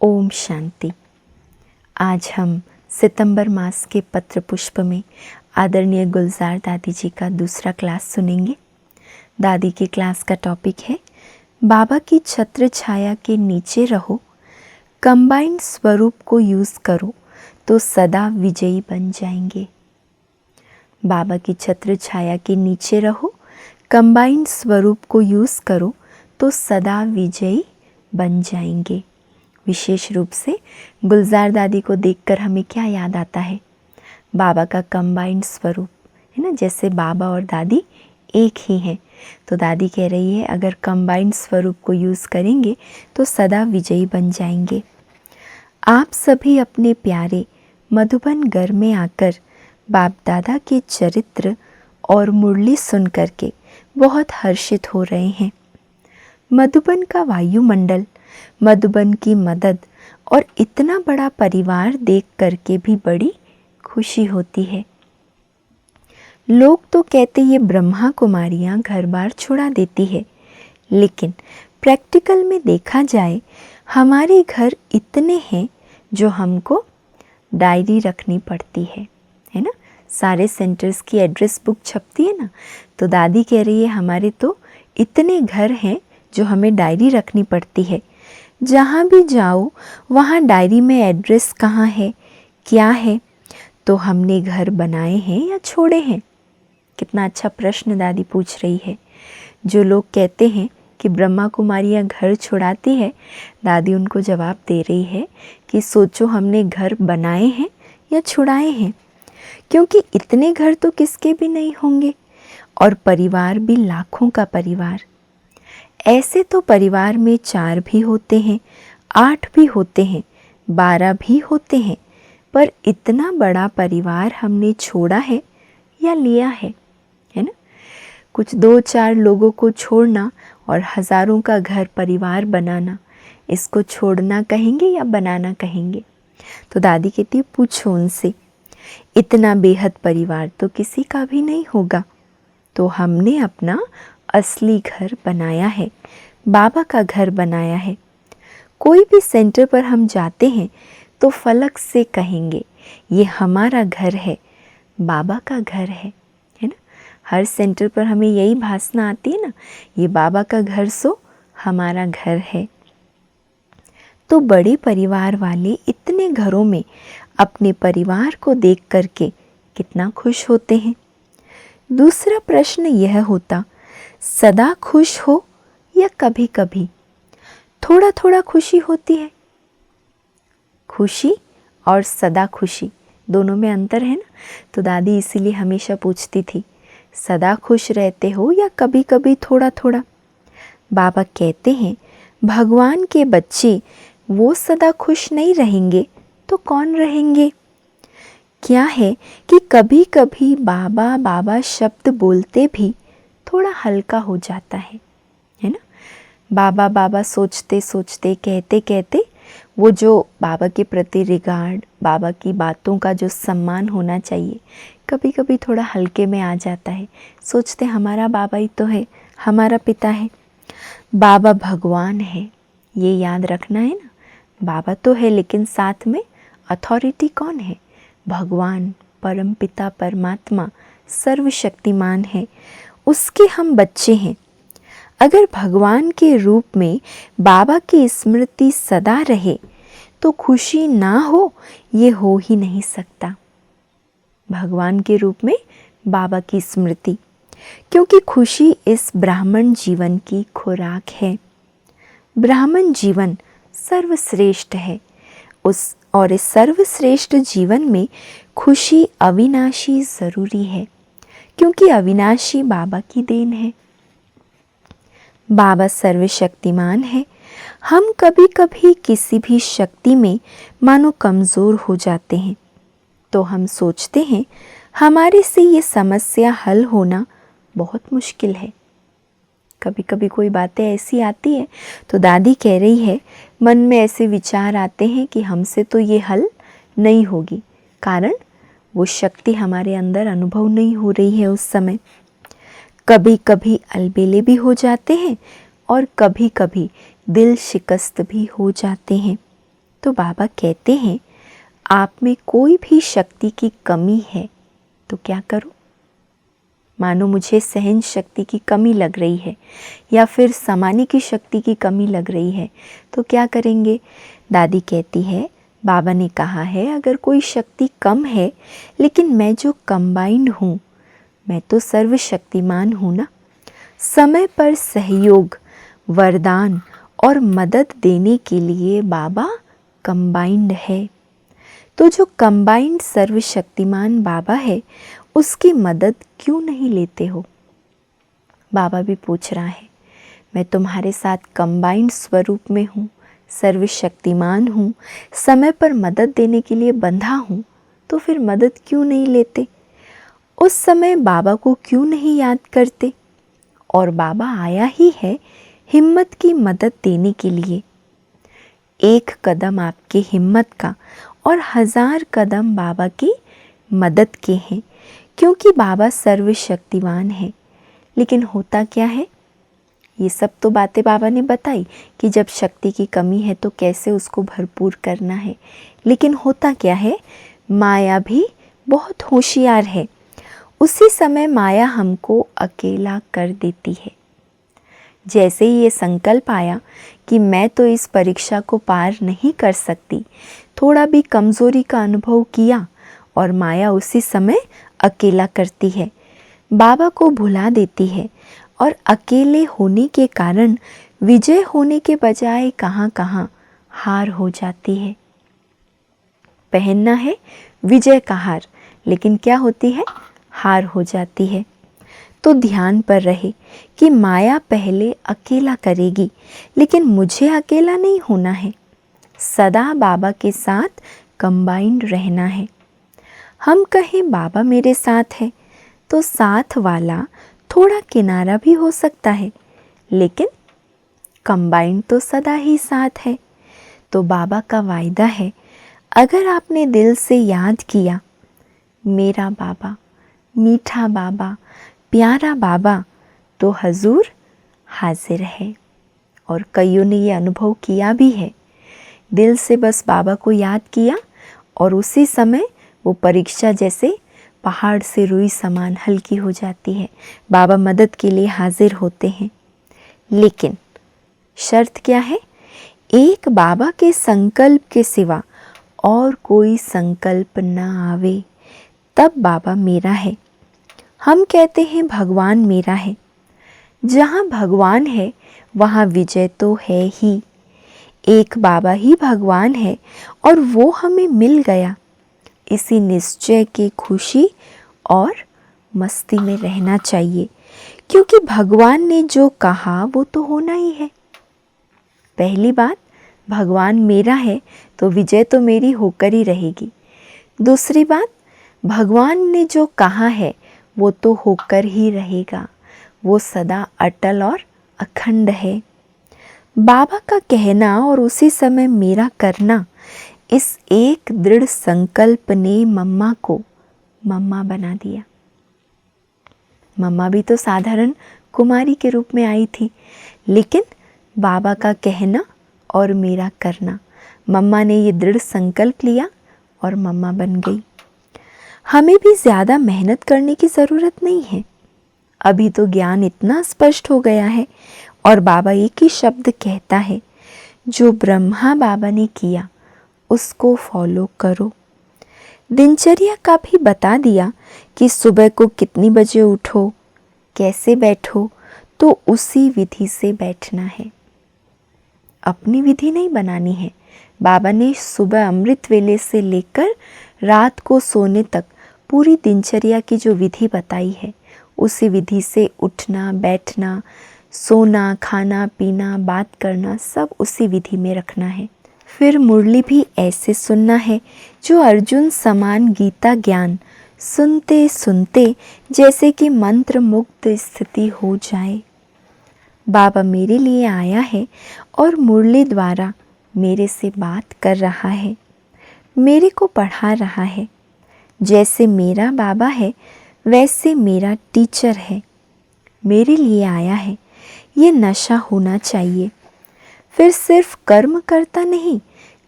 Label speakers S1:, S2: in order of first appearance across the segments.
S1: ओम शांति। आज हम सितंबर मास के पत्र पुष्प में आदरणीय गुलजार दादी जी का दूसरा क्लास सुनेंगे। दादी के क्लास का टॉपिक है बाबा की छत्र छाया के नीचे रहो, कंबाइंड स्वरूप को यूज़ करो तो सदा विजयी बन जाएंगे। बाबा की छत्र छाया के नीचे रहो, कंबाइंड स्वरूप को यूज़ करो तो सदा विजयी बन जाएंगे। विशेष रूप से गुलजार दादी को देखकर हमें क्या याद आता है? बाबा का कंबाइंड स्वरूप है ना, जैसे बाबा और दादी एक ही हैं। तो दादी कह रही है अगर कंबाइंड स्वरूप को यूज़ करेंगे तो सदा विजयी बन जाएंगे। आप सभी अपने प्यारे मधुबन घर में आकर बाप दादा के चरित्र और मुरली सुन करके बहुत हर्षित हो रहे हैं। मधुबन का वायुमंडल, मधुबन की मदद और इतना बड़ा परिवार देख करके भी बड़ी खुशी होती है। लोग तो कहते ये ब्रह्मा कुमारियाँ घर बार छुड़ा देती है, लेकिन प्रैक्टिकल में देखा जाए हमारे घर इतने हैं जो हमको डायरी रखनी पड़ती है ना। सारे सेंटर्स की एड्रेस बुक छपती है ना, तो दादी कह रही है हमारे तो इतने घर हैं जो हमें डायरी रखनी पड़ती है। जहाँ भी जाओ वहाँ डायरी में एड्रेस कहाँ है, क्या है, तो हमने घर बनाए हैं या छोड़े हैं? कितना अच्छा प्रश्न दादी पूछ रही है। जो लोग कहते हैं कि ब्रह्मा कुमारियाँ घर छुड़ाती है, दादी उनको जवाब दे रही है कि सोचो हमने घर बनाए हैं या छुड़ाए हैं, क्योंकि इतने घर तो किसके भी नहीं होंगे और परिवार भी लाखों का परिवार। ऐसे तो परिवार में 4 भी होते हैं, 8 भी होते हैं, 12 भी होते हैं, पर इतना बड़ा परिवार हमने छोड़ा है या लिया है ना। कुछ 2-4 लोगों को छोड़ना और हज़ारों का घर परिवार बनाना, इसको छोड़ना कहेंगे या बनाना कहेंगे? तो दादी कहती है पूछो उनसे, इतना बेहद परिवार तो किसी का भी नहीं होगा। तो हमने अपना असली घर बनाया है, बाबा का घर बनाया है। कोई भी सेंटर पर हम जाते हैं तो फलक से कहेंगे ये हमारा घर है, बाबा का घर है ना। हर सेंटर पर हमें यही भाषा आती है ना, ये बाबा का घर सो हमारा घर है। तो बड़े परिवार वाले इतने घरों में अपने परिवार को देख करके कितना खुश होते हैं। दूसरा प्रश्न यह होता, सदा खुश हो या कभी कभी थोड़ा थोड़ा खुशी होती है? खुशी और सदा खुशी दोनों में अंतर है ना। तो दादी इसीलिए हमेशा पूछती थी सदा खुश रहते हो या कभी कभी थोड़ा थोड़ा? बाबा कहते हैं भगवान के बच्चे वो सदा खुश नहीं रहेंगे तो कौन रहेंगे? क्या है कि कभी कभी बाबा बाबा शब्द बोलते भी थोड़ा हल्का हो जाता है ना। बाबा बाबा सोचते सोचते कहते कहते वो जो बाबा के प्रति रिगार्ड, बाबा की बातों का जो सम्मान होना चाहिए, कभी कभी थोड़ा हल्के में आ जाता है। सोचते हमारा बाबा ही तो है, हमारा पिता है, बाबा भगवान है, ये याद रखना है ना। बाबा तो है लेकिन साथ में अथॉरिटी कौन है? भगवान, परम पिता, परमात्मा, सर्वशक्तिमान है, उसके हम बच्चे हैं। अगर भगवान के रूप में बाबा की स्मृति सदा रहे तो खुशी ना हो, ये हो ही नहीं सकता। भगवान के रूप में बाबा की स्मृति, क्योंकि खुशी इस ब्राह्मण जीवन की खुराक है। ब्राह्मण जीवन सर्वश्रेष्ठ है और इस सर्वश्रेष्ठ जीवन में खुशी अविनाशी ज़रूरी है, क्योंकि अविनाशी बाबा की देन है। बाबा सर्वशक्तिमान है। हम कभी कभी किसी भी शक्ति में मानो कमज़ोर हो जाते हैं तो हम सोचते हैं हमारे से ये समस्या हल होना बहुत मुश्किल है। कभी कभी कोई बातें ऐसी आती है तो दादी कह रही है मन में ऐसे विचार आते हैं कि हमसे तो ये हल नहीं होगी, कारण वो शक्ति हमारे अंदर अनुभव नहीं हो रही है उस समय। कभी कभी अलबेले भी हो जाते हैं और कभी कभी दिल शिकस्त भी हो जाते हैं। तो बाबा कहते हैं, आप में कोई भी शक्ति की कमी है तो क्या करो? मानो मुझे सहन शक्ति की कमी लग रही है या फिर समाने की शक्ति की कमी लग रही है तो क्या करेंगे? दादी कहती है, बाबा ने कहा है अगर कोई शक्ति कम है, लेकिन मैं जो कंबाइंड हूँ, मैं तो सर्वशक्तिमान हूँ ना। समय पर सहयोग, वरदान और मदद देने के लिए बाबा कंबाइंड है। तो जो कंबाइंड सर्वशक्तिमान बाबा है, उसकी मदद क्यों नहीं लेते हो? बाबा भी पूछ रहा है, मैं तुम्हारे साथ कंबाइंड स्वरूप में हूँ, सर्वशक्तिमान हूँ, समय पर मदद देने के लिए बंधा हूँ, तो फिर मदद क्यों नहीं लेते? उस समय बाबा को क्यों नहीं याद करते? और बाबा आया ही है हिम्मत की मदद देने के लिए। एक कदम आपकी हिम्मत का और 1000 कदम बाबा की मदद के हैं, क्योंकि बाबा सर्वशक्तिवान है। लेकिन होता क्या है? ये सब तो बातें बाबा ने बताई कि जब शक्ति की कमी है तो कैसे उसको भरपूर करना है। लेकिन होता क्या है? माया भी बहुत होशियार है। उसी समय माया हमको अकेला कर देती है। जैसे ही ये संकल्प आया कि मैं तो इस परीक्षा को पार नहीं कर सकती, थोड़ा भी कमज़ोरी का अनुभव किया और माया उसी समय अकेला करती है, बाबा को भुला देती है और अकेले होने के कारण विजय होने के बजाय कहाँ कहाँ हार हो जाती है। पहनना है विजय का हार, लेकिन क्या होती है? हार हो जाती है। तो ध्यान पर रहे कि माया पहले अकेला करेगी, लेकिन मुझे अकेला नहीं होना है। सदा बाबा के साथ कंबाइंड रहना है। हम कहें बाबा मेरे साथ है, तो साथ वाला थोड़ा किनारा भी हो सकता है, लेकिन कंबाइंड तो सदा ही साथ है। तो बाबा का वायदा है, अगर आपने दिल से याद किया, मेरा बाबा, मीठा बाबा, प्यारा बाबा, तो हजूर हाजिर है। और कईयों ने ये अनुभव किया भी है। दिल से बस बाबा को याद किया और उसी समय वो परीक्षा जैसे पहाड़ से रुई समान हल्की हो जाती है। बाबा मदद के लिए हाजिर होते हैं। लेकिन शर्त क्या है? एक बाबा के संकल्प के सिवा और कोई संकल्प न आवे, तब बाबा मेरा है। हम कहते हैं भगवान मेरा है। जहाँ भगवान है वहाँ विजय तो है ही। एक बाबा ही भगवान है और वो हमें मिल गया। इसी निश्चय की खुशी और मस्ती में रहना चाहिए, क्योंकि भगवान ने जो कहा वो तो होना ही है। पहली बात, भगवान मेरा है तो विजय तो मेरी होकर ही रहेगी। दूसरी बात, भगवान ने जो कहा है वो तो होकर ही रहेगा। वो सदा अटल और अखंड है। बाबा का कहना और उसी समय मेरा करना, इस एक दृढ़ संकल्प ने मम्मा को मम्मा बना दिया। मम्मा भी तो साधारण कुमारी के रूप में आई थी, लेकिन बाबा का कहना और मेरा करना, मम्मा ने ये दृढ़ संकल्प लिया और मम्मा बन गई। हमें भी ज़्यादा मेहनत करने की ज़रूरत नहीं है। अभी तो ज्ञान इतना स्पष्ट हो गया है और बाबा एक ही शब्द कहता है, जो ब्रह्मा बाबा ने किया उसको फॉलो करो। दिनचर्या का भी बता दिया कि सुबह को कितनी बजे उठो, कैसे बैठो, तो उसी विधि से बैठना है। अपनी विधि नहीं बनानी है। बाबा ने सुबह अमृत वेले से लेकर रात को सोने तक पूरी दिनचर्या की जो विधि बताई है, उसी विधि से उठना, बैठना, सोना, खाना पीना, बात करना, सब उसी विधि में रखना है। फिर मुरली भी ऐसे सुनना है जो अर्जुन समान गीता ज्ञान सुनते सुनते जैसे कि मंत्र मुक्त स्थिति हो जाए। बाबा मेरे लिए आया है और मुरली द्वारा मेरे से बात कर रहा है, मेरे को पढ़ा रहा है। जैसे मेरा बाबा है वैसे मेरा टीचर है, मेरे लिए आया है। ये नशा होना चाहिए। फिर सिर्फ कर्म करता नहीं,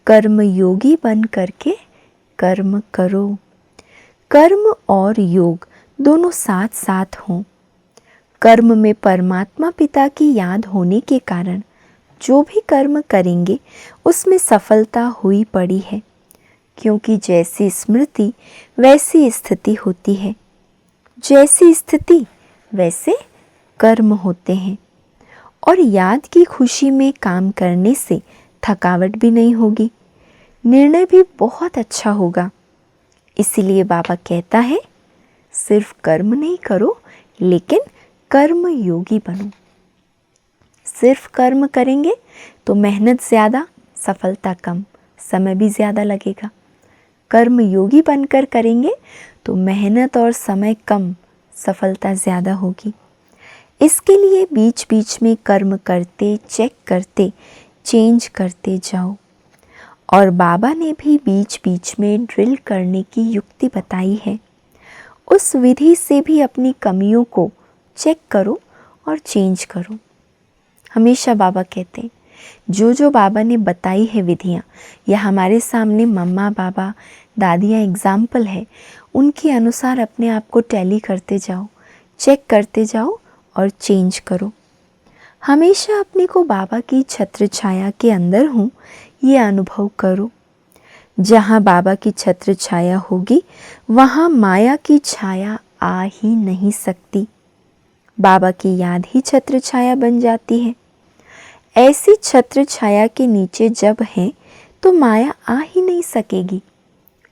S1: कर्मयोगी बन करके कर्म करो। कर्म और योग दोनों साथ साथ हों। कर्म में परमात्मा पिता की याद होने के कारण जो भी कर्म करेंगे उसमें सफलता हुई पड़ी है, क्योंकि जैसी स्मृति वैसी स्थिति होती है, जैसी स्थिति वैसे कर्म होते हैं। और याद की खुशी में काम करने से थकावट भी नहीं होगी, निर्णय भी बहुत अच्छा होगा। इसीलिए बाबा कहता है सिर्फ कर्म नहीं करो, लेकिन कर्म योगी बनो। सिर्फ कर्म करेंगे तो मेहनत ज़्यादा, सफलता कम, समय भी ज़्यादा लगेगा। कर्म योगी बनकर करेंगे तो मेहनत और समय कम, सफलता ज़्यादा होगी। इसके लिए बीच बीच में कर्म करते, चेक करते, चेंज करते जाओ। और बाबा ने भी बीच बीच में ड्रिल करने की युक्ति बताई है। उस विधि से भी अपनी कमियों को चेक करो और चेंज करो। हमेशा बाबा कहते हैं जो बाबा ने बताई है विधियाँ, या हमारे सामने मम्मा बाबा दादियाँ एग्जाम्पल है, उनके अनुसार अपने आप को टैली करते जाओ, चेक करते जाओ और चेंज करो। हमेशा अपने को बाबा की छत्र छाया के अंदर हूँ ये अनुभव करो। जहाँ बाबा की छत्र छाया होगी वहाँ माया की छाया आ ही नहीं सकती। बाबा की याद ही छत्र छाया बन जाती है। ऐसी छत्र छाया के नीचे जब हैं तो माया आ ही नहीं सकेगी।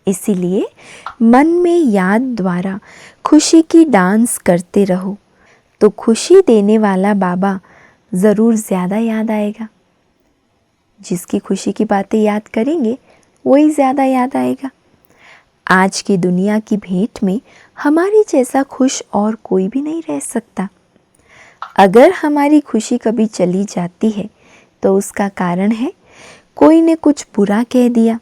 S1: इसीलिए मन में याद द्वारा खुशी की डांस करते रहो, तो खुशी देने वाला बाबा ज़रूर ज़्यादा याद आएगा। जिसकी खुशी की बातें याद करेंगे वही ज़्यादा याद आएगा। आज की दुनिया की भेंट में हमारी जैसा खुश और कोई भी नहीं रह सकता। अगर हमारी खुशी कभी चली जाती है तो उसका कारण है कोई ने कुछ बुरा कह दिया,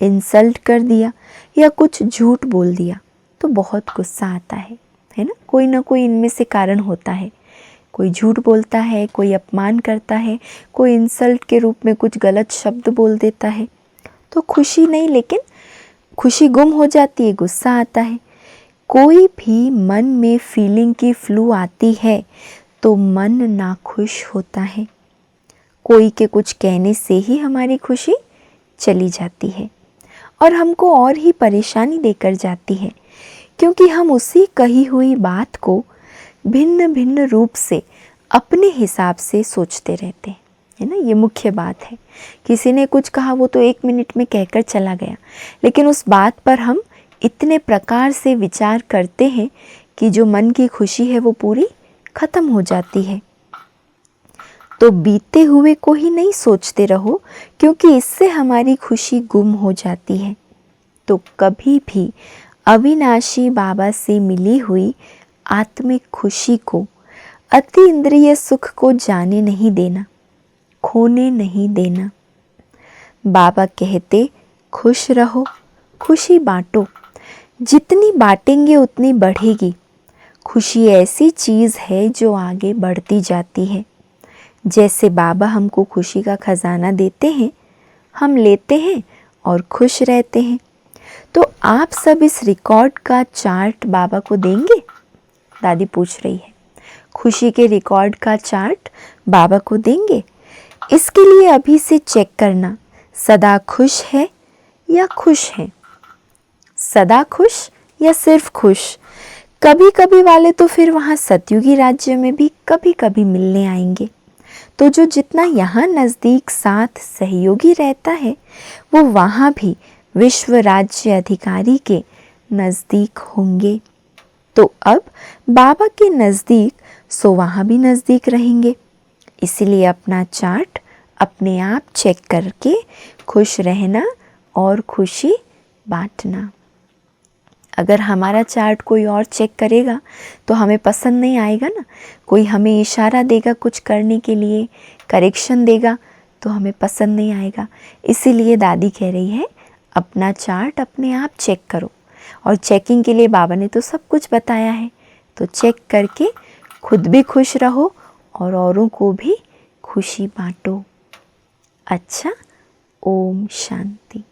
S1: इंसल्ट कर दिया या कुछ झूठ बोल दिया, तो बहुत गुस्सा आता है ना। कोई ना कोई इनमें से कारण होता है। कोई झूठ बोलता है, कोई अपमान करता है, कोई इंसल्ट के रूप में कुछ गलत शब्द बोल देता है, तो खुशी नहीं, लेकिन खुशी गुम हो जाती है, गुस्सा आता है। कोई भी मन में फीलिंग की फ्लू आती है तो मन नाखुश होता है। कोई के कुछ कहने से ही हमारी खुशी चली जाती है और हमको और ही परेशानी देकर जाती है, क्योंकि हम उसी कही हुई बात को भिन्न भिन्न रूप से अपने हिसाब से सोचते रहते हैं, है ना। ये मुख्य बात है। किसी ने कुछ कहा वो तो 1 मिनट में कहकर चला गया, लेकिन उस बात पर हम इतने प्रकार से विचार करते हैं कि जो मन की खुशी है वो पूरी खत्म हो जाती है। तो बीते हुए को ही नहीं सोचते रहो, क्योंकि इससे हमारी खुशी गुम हो जाती है। तो कभी भी अविनाशी बाबा से मिली हुई आत्मिक खुशी को, अति इंद्रिय सुख को जाने नहीं देना, खोने नहीं देना। बाबा कहते खुश रहो, खुशी बांटो। जितनी बांटेंगे उतनी बढ़ेगी। खुशी ऐसी चीज़ है जो आगे बढ़ती जाती है। जैसे बाबा हमको खुशी का खजाना देते हैं, हम लेते हैं और खुश रहते हैं। तो आप सब इस रिकॉर्ड का चार्ट बाबा को देंगे? दादी पूछ रही है। खुशी के रिकॉर्ड का चार्ट बाबा को देंगे? इसके लिए अभी से चेक करना, सदा खुश है या खुश है, सदा खुश या सिर्फ खुश। कभी कभी वाले तो फिर वहाँ सतयुगी राज्य में भी कभी कभी मिलने आएंगे। तो जो जितना यहाँ नज़दीक साथ सहयोगी रहता है वो वहाँ भी विश्व राज्य अधिकारी के नज़दीक होंगे। तो अब बाबा के नज़दीक सो वहाँ भी नज़दीक रहेंगे। इसीलिए अपना चार्ट अपने आप चेक करके खुश रहना और खुशी बांटना। अगर हमारा चार्ट कोई और चेक करेगा तो हमें पसंद नहीं आएगा ना। कोई हमें इशारा देगा कुछ करने के लिए, करेक्शन देगा, तो हमें पसंद नहीं आएगा। इसीलिए दादी कह रही है अपना चार्ट अपने आप चेक करो। और चेकिंग के लिए बाबा ने तो सब कुछ बताया है, तो चेक करके खुद भी खुश रहो और औरों को भी खुशी बांटो। अच्छा, ओम शांति।